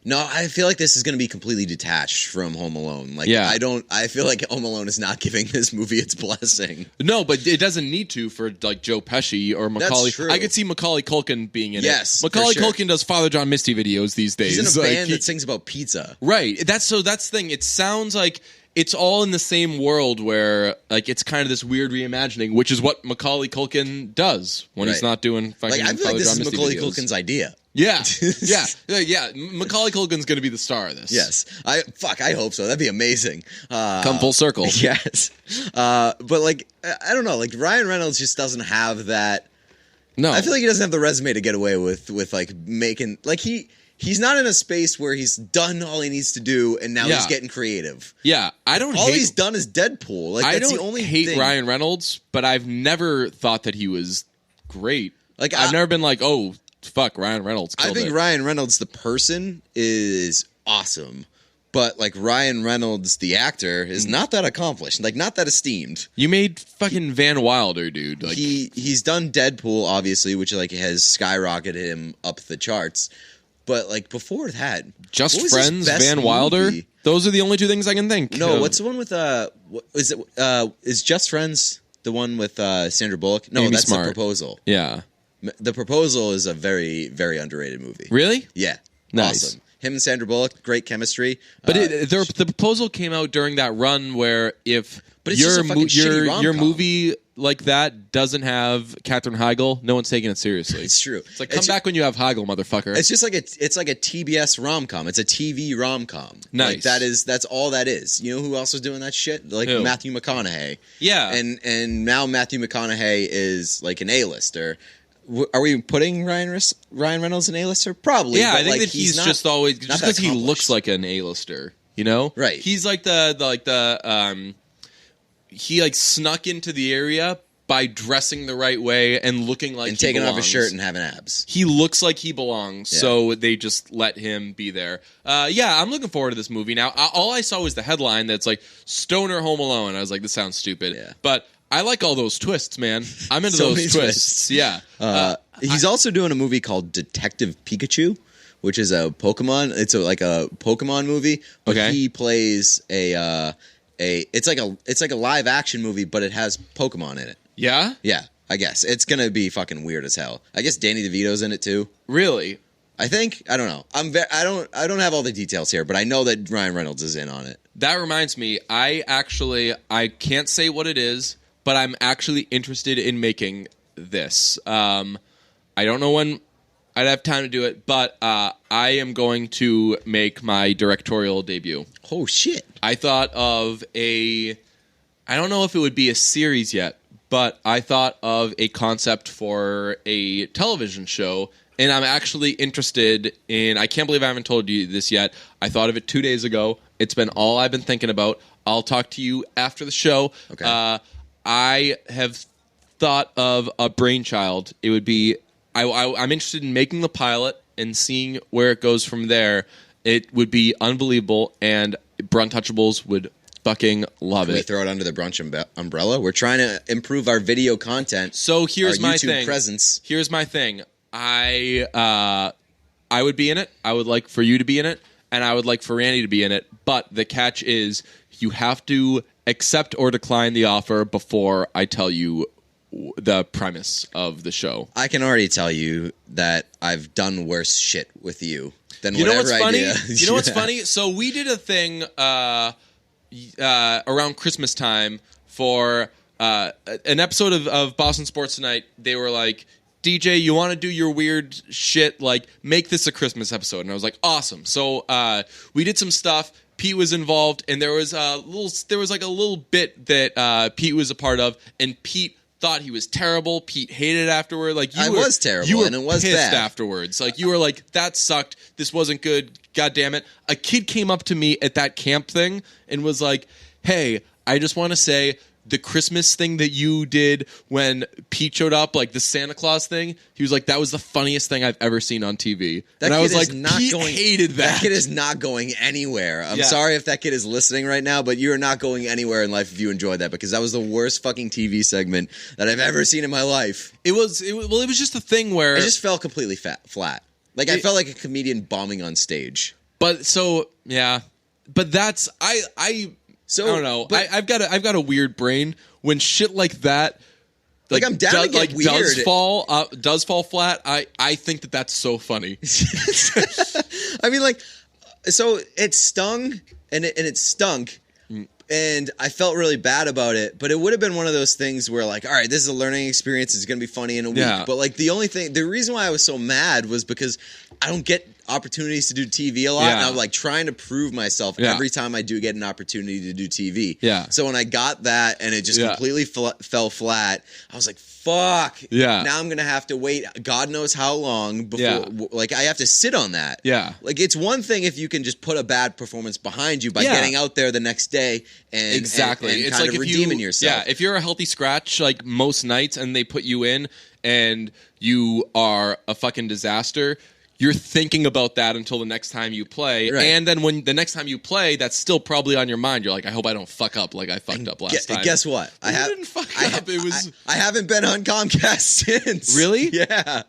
No, I feel like this is going to be completely detached from Home Alone. Like, yeah. I feel like Home Alone is not giving this movie its blessing. No, but it doesn't need to for like Joe Pesci or Macaulay. That's true. I could see Macaulay Culkin being in it. Yes, Macaulay for sure. Culkin does Father John Misty videos these days. He's in a band that sings about pizza. Right. That's the thing. It sounds like it's all in the same world where like it's kind of this weird reimagining, which is what Macaulay Culkin does when he's not doing fucking I feel like this is Macaulay Culkin's idea. Yeah. Macaulay Culkin's going to be the star of this. Yes. I hope so. That'd be amazing. Come full circle. Yes. But like, I don't know. Like Ryan Reynolds just doesn't have that. No. I feel like he doesn't have the resume to get away with like making like he's not in a space where he's done all he needs to do and now he's getting creative. Yeah. All he's done is Deadpool. Like that's the only hate thing. Ryan Reynolds, but I've never thought that he was great. Like I've never been like, oh, fuck, Ryan Reynolds killed I think Ryan Reynolds, the person, is awesome. But, like, Ryan Reynolds, the actor, is not that accomplished. Like, not that esteemed. You made fucking Van Wilder, dude. Like, he's done Deadpool, obviously, which, like, has skyrocketed him up the charts. But, like, before that... Just Friends, Van Wilder? Movie? Those are the only two things I can think. No, what's the one with... is Just Friends the one with Sandra Bullock? No, that's The Proposal. Yeah. The Proposal is a very, very underrated movie. Really? Yeah. Nice. Awesome. Him and Sandra Bullock, great chemistry. But the Proposal came out during that run where if your movie like that doesn't have Katherine Heigl, no one's taking it seriously. It's true. It's like, come back when you have Heigl, motherfucker. It's just like it's like a TBS rom-com. It's a TV rom-com. Nice. Like that's all that is. You know who else is doing that shit? Like who? Matthew McConaughey. Yeah. And now Matthew McConaughey is like an A-lister. Are we putting Ryan Reynolds an A-lister? Probably. Yeah, but I think like, that he's just always just because he looks like an A-lister, you know? Right. He's like he like snuck into the area by dressing the right way and looking like and he taking belongs. off his shirt and having abs. He looks like he belongs, so they just let him be there. I'm looking forward to this movie. Now, all I saw was the headline that's like Stoner Home Alone. I was like, this sounds stupid, but I like all those twists, man. I'm into those twists. Yeah. He's also doing a movie called Detective Pikachu, which is a Pokemon. It's like a Pokemon movie, but he plays it's like a live action movie, but it has Pokemon in it. Yeah? Yeah, I guess it's gonna be fucking weird as hell. I guess Danny DeVito's in it too. Really? I think. I don't know. I don't have all the details here, but I know that Ryan Reynolds is in on it. That reminds me. I can't say what it is, but I'm actually interested in making this. I don't know when I'd have time to do it, but I am going to make my directorial debut. Oh, shit. I thought of I don't know if it would be a series yet, but I thought of a concept for a television show, and I'm actually interested in, I can't believe I haven't told you this yet. I thought of it 2 days ago. It's been all I've been thinking about. I'll talk to you after the show. Okay. I have thought of a brainchild. It would be, I'm interested in making the pilot and seeing where it goes from there. It would be unbelievable, and Bruntouchables would fucking love it. Can we throw it under the brunch umbrella? We're trying to improve our video content. So here's my YouTube thing. Presence. Here's my thing. I would be in it. I would like for you to be in it, and I would like for Randy to be in it. But the catch is, you have to accept or decline the offer before I tell you the premise of the show. I can already tell you that I've done worse shit with you than you know whatever what's funny? idea. You know what's funny? So we did a thing around Christmas time for an episode of Boston Sports Tonight. They were like, DJ, you want to do your weird shit? Like, make this a Christmas episode. And I was like, awesome. So we did some stuff. Pete was involved, and there was a little bit that Pete was a part of, and Pete thought he was terrible. Pete hated it afterward. Like I was terrible, you were and it was pissed bad afterwards. Like you were like, that sucked. This wasn't good. God damn it. A kid came up to me at that camp thing and was like, hey, I just want to say the Christmas thing that you did when Pete showed up, like the Santa Claus thing, he was like, that was the funniest thing I've ever seen on TV. And I was like, Pete hated that. That kid is not going anywhere. I'm sorry if that kid is listening right now, but you're not going anywhere in life if you enjoyed that, because that was the worst fucking TV segment that I've ever seen in my life. It was just a thing where it just felt completely flat. Like I felt like a comedian bombing on stage. But so, yeah. But that's I don't know. I've got a weird brain when shit like that. Like I'm down to get weird. Does fall flat. I think that's so funny. I mean, like, so it stung and it stunk, and I felt really bad about it. But it would have been one of those things where, like, all right, this is a learning experience. It's going to be funny in a week. Yeah. But like the reason why I was so mad was because I don't get opportunities to do TV a lot, and I'm like trying to prove myself every time I do get an opportunity to do TV. Yeah. So when I got that and it just completely fell flat, I was like, fuck. Yeah. Now I'm gonna have to wait God knows how long before like I have to sit on that. Yeah. Like it's one thing if you can just put a bad performance behind you by getting out there the next day and exactly. and it's kind like of redeeming yourself. Yeah, if you're a healthy scratch like most nights and they put you in and you are a fucking disaster, you're thinking about that until the next time you play. Right. And then when the next time you play, that's still probably on your mind. You're like, I hope I don't fuck up like I fucked up last time. Guess what? I didn't fuck up. I haven't been on Comcast since. Really? Yeah.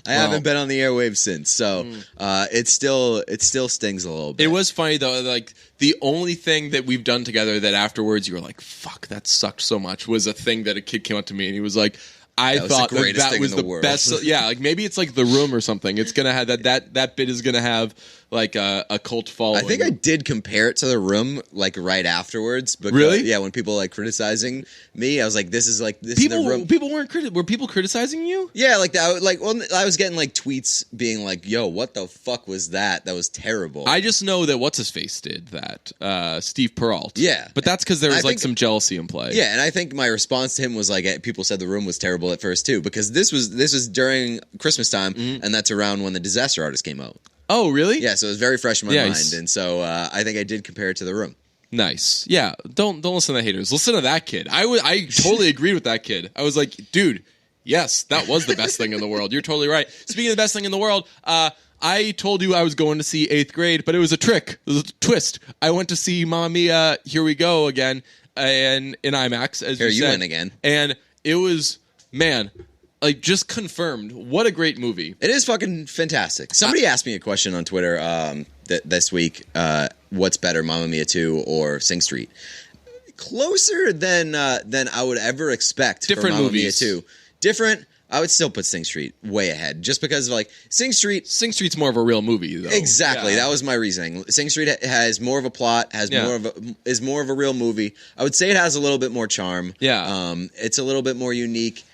I haven't been on the airwaves since. So it still stings a little bit. It was funny though, like the only thing that we've done together that afterwards you were like, fuck, that sucked so much, was a thing that a kid came up to me and he was like, I thought that was the best. Yeah, like maybe it's like The Room or something. It's gonna have that bit is gonna have like a cult following. I think I did compare it to The Room like right afterwards. Because, really? Yeah, when people like criticizing me, I was like, this is The Room. People weren't were people criticizing you? Yeah, like that. Like, well, I was getting like tweets being like, "Yo, what the fuck was that? That was terrible." I just know that what's his face did that. Steve Peralt. Yeah, but that's because there was like some jealousy in play. Yeah, and I think my response to him was like, people said The Room was terrible at first too, because this was during Christmas time, and that's around when The Disaster Artist came out. Oh, really? Yeah, so it was very fresh in my mind, and so I think I did compare it to The Room. Nice. Yeah, don't listen to the haters. Listen to that kid. I totally agreed with that kid. I was like, dude, yes, that was the best thing in the world. You're totally right. Speaking of the best thing in the world, I told you I was going to see 8th Grade, but it was a trick. It was a twist. I went to see Mamma Mia, Here We Go again, and in IMAX, as you said. Went again. And it was, man, like just confirmed. What a great movie. It is fucking fantastic. Somebody asked me a question on Twitter this week. What's better, Mamma Mia 2 or Sing Street? Closer than I would ever expect. Different for Mamma movies. Mia 2. Different. I would still put Sing Street way ahead, just because of like Sing Street's more of a real movie, though. Exactly, That was my reasoning. Sing Street has more of a plot, is more of a real movie. I would say it has a little bit more charm. Yeah, it's a little bit more unique,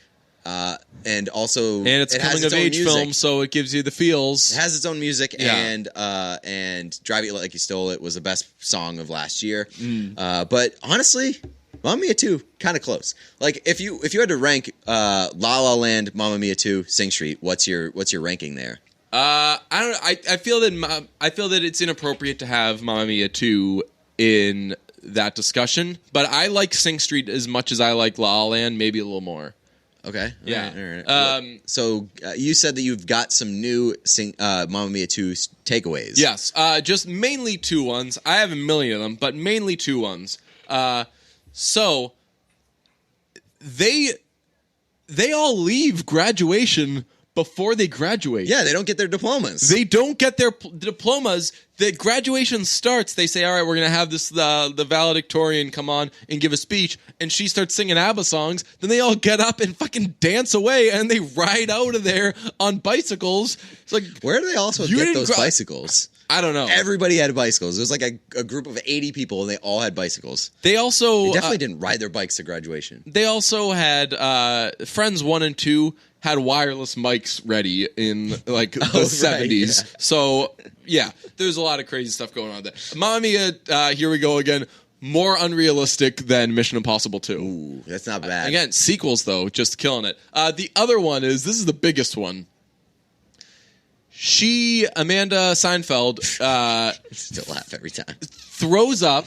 and also it's a coming of age film, so it gives you the feels. It has its own music, and Drive It Like You Stole It was the best song of last year. But honestly, Mamma Mia 2, kind of close. Like if you had to rank La La Land, Mamma Mia 2, Sing Street, what's your ranking there? I don't know. I feel that it's inappropriate to have Mamma Mia 2 in that discussion, but I like Sing Street as much as I like La La Land, maybe a little more. Okay. Yeah. All right. So you said that you've got some new Mamma Mia 2 takeaways. Yes. Just mainly two ones. I have a million of them, but mainly two ones. So they all leave graduation before they graduate. Yeah, they don't get their diplomas. They don't get their diplomas. The graduation starts. They say, all right, we're going to have this the valedictorian come on and give a speech. And she starts singing ABBA songs. Then they all get up and fucking dance away. And they ride out of there on bicycles. It's like, where do they also get those bicycles? I don't know. Everybody had bicycles. It was like a group of 80 people, and they all had bicycles. They definitely didn't ride their bikes to graduation. They also had friends 1 and 2 had wireless mics ready in like the 70s. Yeah. So yeah, there's a lot of crazy stuff going on there. Mamma Mia, here we go again. More unrealistic than Mission Impossible 2. Ooh, that's not bad. Again, sequels though, just killing it. The other one this is the biggest one. Amanda Seinfeld, still laugh every time, throws up,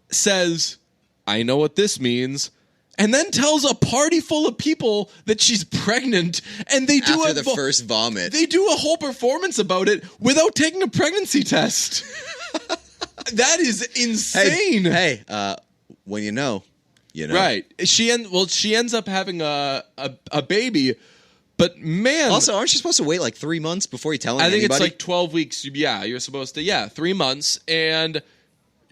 says, I know what this means, and then tells a party full of people that she's pregnant, and they do after the first vomit. They do a whole performance about it without taking a pregnancy test. That is insane. Hey, when you know. Right. She ends up having a baby. But man, also, aren't you supposed to wait like 3 months before you tell anybody? I think it's like 12 weeks. Yeah, you're supposed to. Yeah, 3 months, and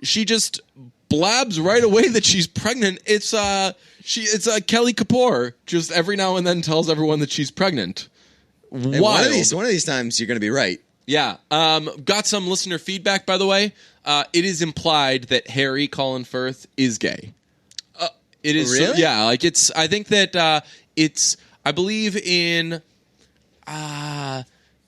she just blabs right away that she's pregnant. It's Kelly Kapoor just every now and then tells everyone that she's pregnant. Wild. One of these times you're going to be right. Yeah. Got some listener feedback, by the way. It is implied that Harry Colin Firth is gay. It is really? Yeah. Like it's. I think that it's. I believe in,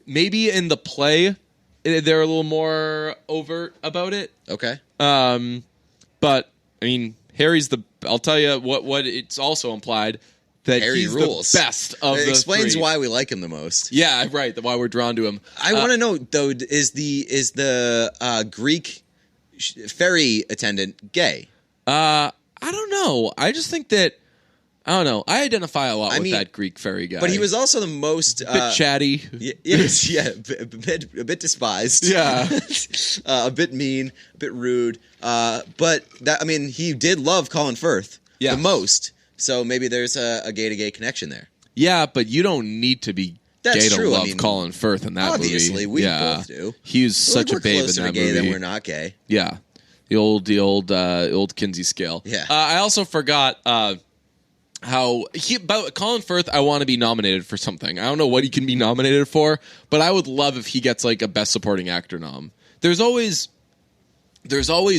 maybe in the play, they're a little more overt about it. Okay. But I mean, Harry's I'll tell you what it's also implied that Harry he's rules. The best of the explains three. why we like him the most. Yeah, right. Why we're drawn to him. I want to know though: is the Greek ferry attendant gay? I don't know. I just think that. I don't know. I identify a lot with that Greek ferry guy. But he was also the most... a bit chatty. A bit despised. Yeah. A bit mean, a bit rude. But, he did love Colin Firth the most. So maybe there's a gay-to-gay connection there. Yeah, but you don't need to be gay to love Colin Firth in that obviously, movie. Obviously, we both do. He was such a babe in that movie. We're closer to gay than we're not gay. Yeah. The old Kinsey scale. Yeah. I also forgot... about Colin Firth, I want to be nominated for something. I don't know what he can be nominated for, but I would love if he gets like a Best Supporting Actor nom. There's always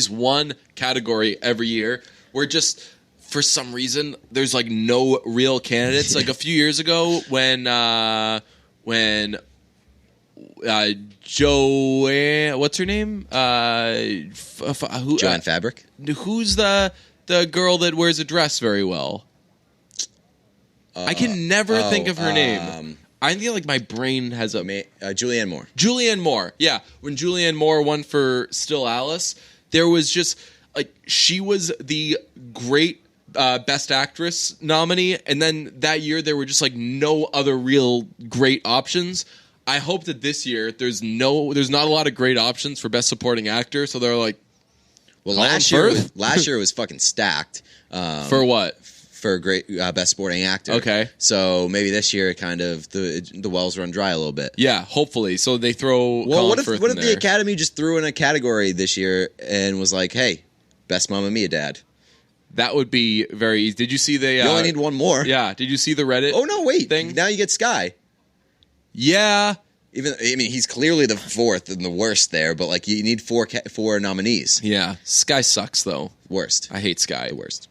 one category every year where just for some reason there's like no real candidates. Like a few years ago when Joanne, what's her name? Joanne Fabric. Who's the girl that wears a dress very well? I can never think of her name. I feel like my brain has Julianne Moore. Julianne Moore, yeah. When Julianne Moore won for Still Alice, there was just like she was the great Best Actress nominee, and then that year there were just like no other real great options. I hope that this year there's not a lot of great options for Best Supporting Actor, so they're like, well, last year it was fucking stacked. For what? For great Best Supporting Actor. Okay. So maybe this year kind of the wells run dry a little bit. Yeah, hopefully. So they throw what if the Academy just threw in a category this year and was like, hey, Best Mamma Mia Dad? That would be very easy. Did you see the... you only need one more. Yeah. Did you see the Reddit Oh, no, wait. thing? Now you get Sky. Yeah. He's clearly the fourth and the worst there, but like you need four nominees. Yeah. Sky sucks, though. Worst. I hate Sky. The worst.